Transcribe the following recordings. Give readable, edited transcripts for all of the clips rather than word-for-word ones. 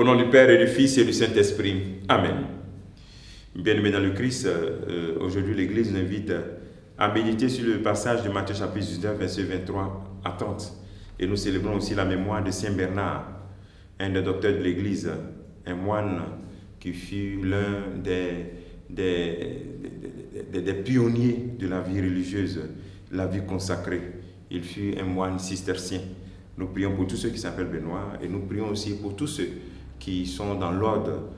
nom du Père et du Fils et du Saint-Esprit. Amen. Bien-aimés dans le Christ, aujourd'hui l'Église nous invite à méditer sur le passage de Matthieu chapitre 19, versets 23 à 30. Et nous célébrons aussi la mémoire de Saint Bernard, un des docteurs de l'Église, un moine qui fut l'un des pionniers de la vie religieuse, la vie consacrée. Il fut un moine cistercien. Nous prions pour tous ceux qui s'appellent Benoît et nous prions aussi pour tous ceux qui sont dans l'ordre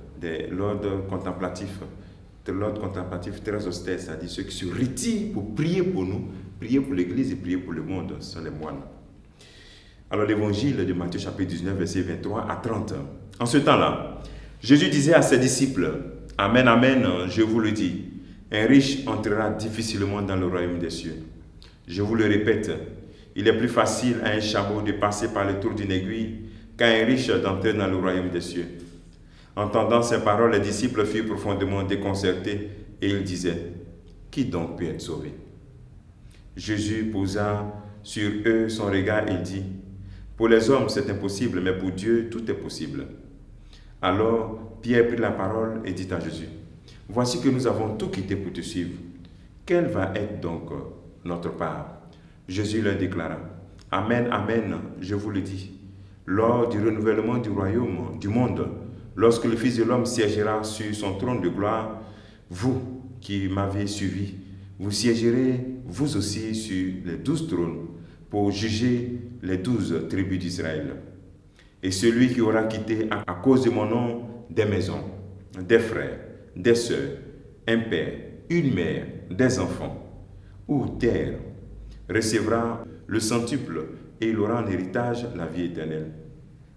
contemplatif. L'ordre contemplatif très austère, c'est-à-dire ceux qui se retirent pour prier pour nous, prier pour l'Église et prier pour le monde, ce sont les moines. Alors l'évangile de Matthieu chapitre 19, versets 23 à 30. En ce temps-là, Jésus disait à ses disciples, « Amen, amen, je vous le dis, un riche entrera difficilement dans le royaume des cieux. Je vous le répète, il est plus facile à un chameau de passer par le trou d'une aiguille qu'à un riche d'entrer dans le royaume des cieux. » Entendant ces paroles, les disciples furent profondément déconcertés et ils disaient, « Qui donc peut être sauvé ?» Jésus posa sur eux son regard et dit, « Pour les hommes, c'est impossible, mais pour Dieu, tout est possible. » Alors Pierre prit la parole et dit à Jésus, « Voici que nous avons tout quitté pour te suivre. Quelle va être donc notre part ?» Jésus leur déclara, « Amen, amen, je vous le dis. Lors du renouvellement du royaume, du monde, lorsque le Fils de l'homme siégera sur son trône de gloire, vous qui m'avez suivi, vous siégerez vous aussi sur les 12 trônes pour juger les 12 tribus d'Israël. Et celui qui aura quitté à cause de mon nom des maisons, des frères, des sœurs, un père, une mère, des enfants ou terre, recevra le centuple et il aura en héritage la vie éternelle.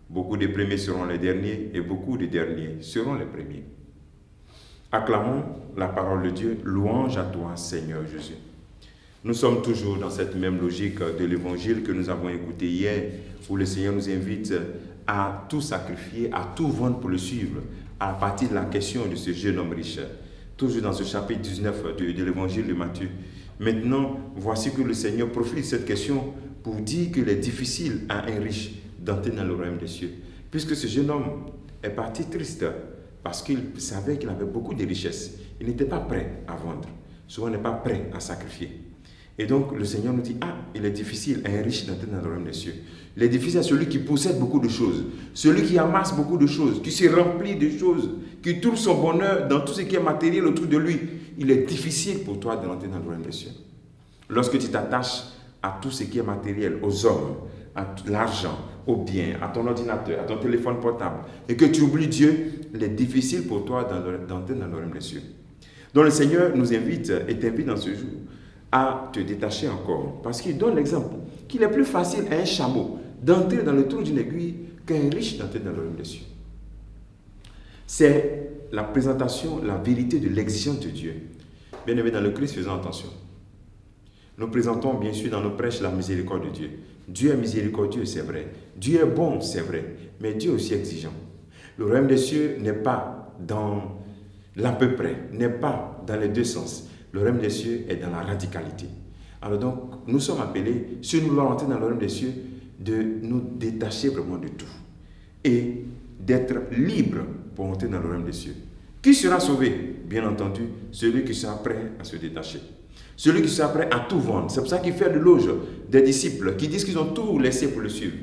Beaucoup de premiers seront les derniers et beaucoup de derniers seront les premiers. » Acclamons la parole de Dieu. Louange à toi, Seigneur Jésus. Nous sommes toujours dans cette même logique de l'évangile que nous avons écouté hier, où le Seigneur nous invite à tout sacrifier, à tout vendre pour le suivre, à partir de la question de ce jeune homme riche. Toujours dans ce chapitre 19 de l'évangile de Matthieu. Maintenant, voici que le Seigneur profite de cette question pour dire qu'il est difficile à un riche d'entrer dans le royaume des cieux. Puisque ce jeune homme est parti triste parce qu'il savait qu'il avait beaucoup de richesses. Il n'était pas prêt à vendre. Souvent, on n'est pas prêt à sacrifier. Et donc, le Seigneur nous dit, il est difficile à un riche d'entrer dans le royaume des cieux. Il est difficile à celui qui possède beaucoup de choses, celui qui amasse beaucoup de choses, qui se remplit de choses, qui trouve son bonheur dans tout ce qui est matériel autour de lui. Il est difficile pour toi d'entrer dans le royaume des cieux. Lorsque tu t'attaches à tout ce qui est matériel, aux hommes, à l'argent, aux biens, à ton ordinateur, à ton téléphone portable, et que tu oublies Dieu, il est difficile pour toi d'entrer dans le royaume des cieux. Donc le Seigneur nous invite et t'invite dans ce jour à te détacher encore, parce qu'il donne l'exemple qu'il est plus facile à un chameau d'entrer dans le trou d'une aiguille qu'à un riche d'entrer dans le royaume des cieux. C'est la présentation, la vérité de l'exigence de Dieu. Bien-aimés dans le Christ, faisons attention. Nous présentons bien sûr dans nos prêches la miséricorde de Dieu. Dieu est miséricordieux, c'est vrai. Dieu est bon, c'est vrai. Mais Dieu est aussi exigeant. Le royaume des cieux n'est pas dans l'à peu près, n'est pas dans les deux sens. Le royaume des cieux est dans la radicalité. Alors donc, nous sommes appelés, si nous voulons entrer dans le royaume des cieux, de nous détacher vraiment de tout. Et d'être libre pour entrer dans le royaume des cieux. Qui sera sauvé? Bien entendu, celui qui sera prêt à se détacher. Celui qui sera prêt à tout vendre. C'est pour ça qu'il fait l'éloge des disciples qui disent qu'ils ont tout laissé pour le suivre.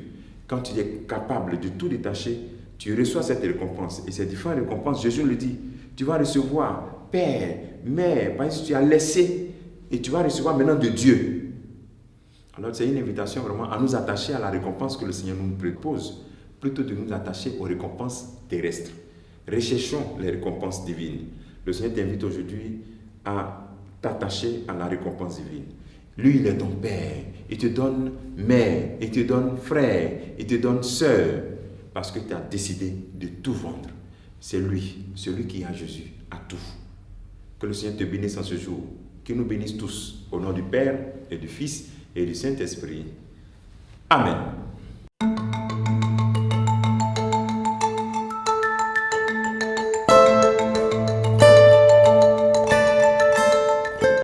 Quand tu es capable de tout détacher, tu reçois cette récompense. Et cette différente récompense, Jésus le dit, tu vas recevoir père, mère, parce que tu as laissé et tu vas recevoir maintenant de Dieu. Alors c'est une invitation vraiment à nous attacher à la récompense que le Seigneur nous propose, plutôt de nous attacher aux récompenses terrestres. Recherchons les récompenses divines. Le Seigneur t'invite aujourd'hui à t'attacher à la récompense divine. Lui, il est ton père. Il te donne mère, il te donne frère, il te donne sœur, parce que tu as décidé de tout vendre. C'est lui, celui qui a Jésus, a tout. Que le Seigneur te bénisse en ce jour. Qu'il nous bénisse tous. Au nom du Père et du Fils et du Saint-Esprit. Amen.